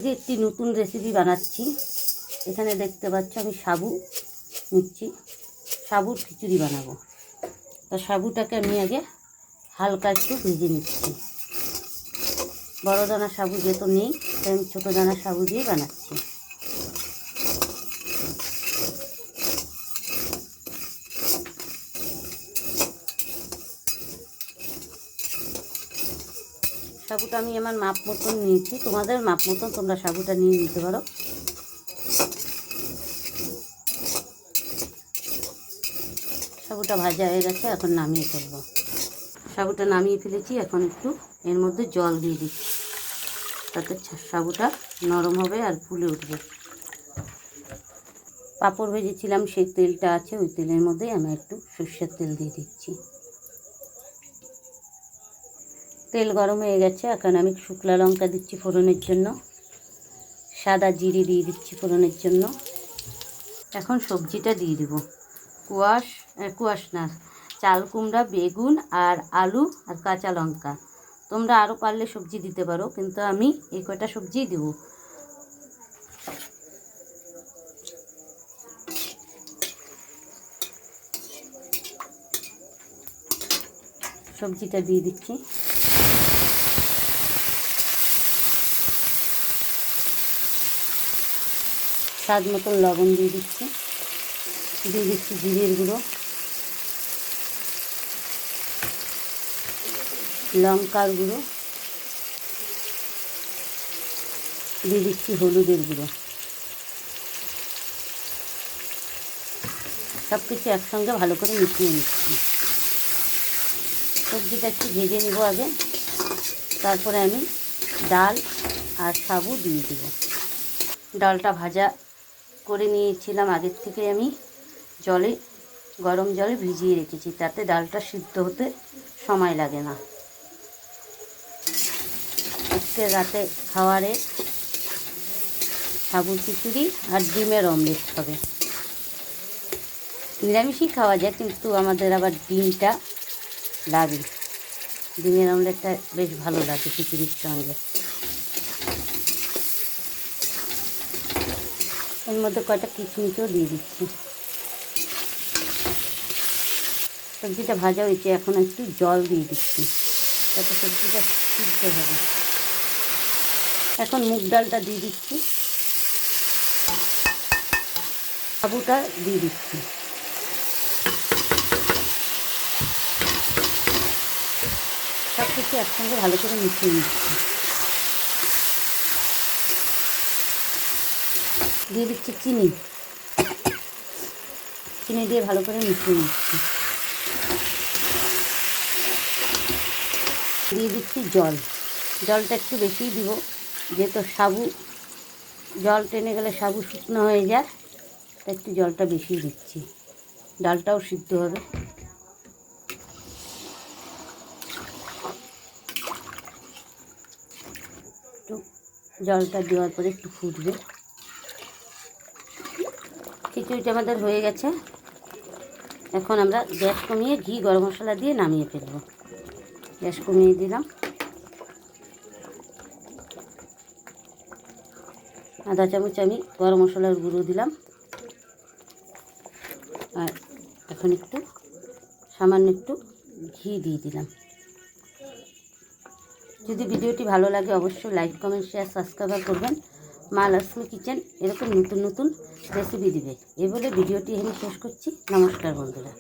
আজকে একটি নতুন রেসিপি বানাচ্ছি। এখানে দেখতে পাচ্ছ আমি সাবু নিচ্ছি, সাবুর খিচুড়ি বানাবো। তা সাবুটাকে আমি আগে হালকা একটু ভেজে নিচ্ছি। বড় দানা সাবু যেহেতু নেই তাই আমি ছোটো দানা সাবু দিয়ে বানাচ্ছি। সাবুটা আমি আমার মাপ মতন নিয়েছি, তোমাদের মাপ মতন তোমরা সাবুটা নিয়ে নিতে পারো। সাবুটা ভাজা হয়ে গেছে, এখন নামিয়ে ফেলবো। সাবুটা নামিয়ে ফেলেছি, এখন একটু এর মধ্যে জল দিয়ে দিচ্ছি, তাতে সাবুটা নরম হবে আর ফুলে উঠবে। পাঁপড় ভেজেছিলাম সেই তেলটা আছে, ওই তেলের মধ্যে আমি একটু সর্ষের তেল দিয়ে দিচ্ছি। তেল গরম হয়ে গেছে, এখন আমি শুকনো লঙ্কা দিচ্ছি ফোড়নের জন্য, সাদা জিরে দিয়ে দিচ্ছি ফোড়নের জন্য। এখন সবজিটা দিয়ে দেব, কুয়াশ না, চাল কুমড়া, বেগুন আর আলু আর কাঁচা লঙ্কা। তোমরা আরও পারলে সবজি দিতে পারো, কিন্তু আমি এই কয়টা সবজিই দেব। সবজিটা দিয়ে দিচ্ছি। স্বাদ মতন লবণ দিয়ে দিচ্ছি, জিরের গুঁড়ো, লঙ্কার গুঁড়ো, দিয়ে দিচ্ছি হলুদের গুঁড়ো। সব কিছু একসঙ্গে ভালো করে মিশিয়ে নিচ্ছি। সবজিটা একটু ভেজে নেব আগে, তারপরে আমি ডাল আর সাবু দিয়ে দেব। ডালটা ভাজা করে নিয়েছিলাম আগের থেকে, আমি গরম জলে ভিজিয়ে রেখেছি, তাতে ডালটা সিদ্ধ হতে সময় লাগে না। আজকে রাতে খাওয়ারে সাবুর খিচুড়ি আর ডিমের অমলেট হবে। নিরামিষই খাওয়া যায়, কিন্তু আমাদের আবার ডিমটা লাগে, ডিমের অমলেটটা বেশ ভালো লাগে খিচুড়ির সঙ্গে। এর মধ্যে কয়টা কিশমিশও দিয়ে দিচ্ছি। সবজিটা ভাজা হয়েছে, এখন একটু জল দিয়ে দিচ্ছি, যাতে সবজিটা সিদ্ধ হবে। এখন মুগ ডালটা দিয়ে দিচ্ছি, সাবুটা দিয়ে দিচ্ছি। সব কিছু একসঙ্গে ভালো করে মিশিয়ে নিচ্ছি। দিয়ে দিচ্ছি চিনি দিয়ে ভালো করে মিশিয়ে নিচ্ছি। দিয়ে দিচ্ছি জলটা একটু বেশিই দিব, যেহেতু সাবু জল টেনে গেলে সাবু শুকনো হয়ে যায়, তাই একটু জলটা বেশি দিচ্ছি, ডালটাও সিদ্ধ হবে। একটু জলটা দেওয়ার পরে একটু ফুটবে। খিচুড়িটা আমাদের হয়ে গেছে, এখন আমরা গ্যাস কমিয়ে ঘি গরম মশলা দিয়ে নামিয়ে ফেলব। গ্যাস কমিয়ে দিলাম, আধা চামচ আমি গরম মশলার গুঁড়ো দিলাম, আর এখন সামান্য একটু ঘি দিয়ে দিলাম। যদি ভিডিওটি ভালো লাগে অবশ্যই লাইক, কমেন্ট, শেয়ার, সাবস্ক্রাইব করবেন। মা লক্ষ্মী কিচেন এরকম নতুন নতুন রেসিপি দিবে। এই বলে ভিডিওটি আমি শেষ করছি। নমস্কার বন্ধুরা।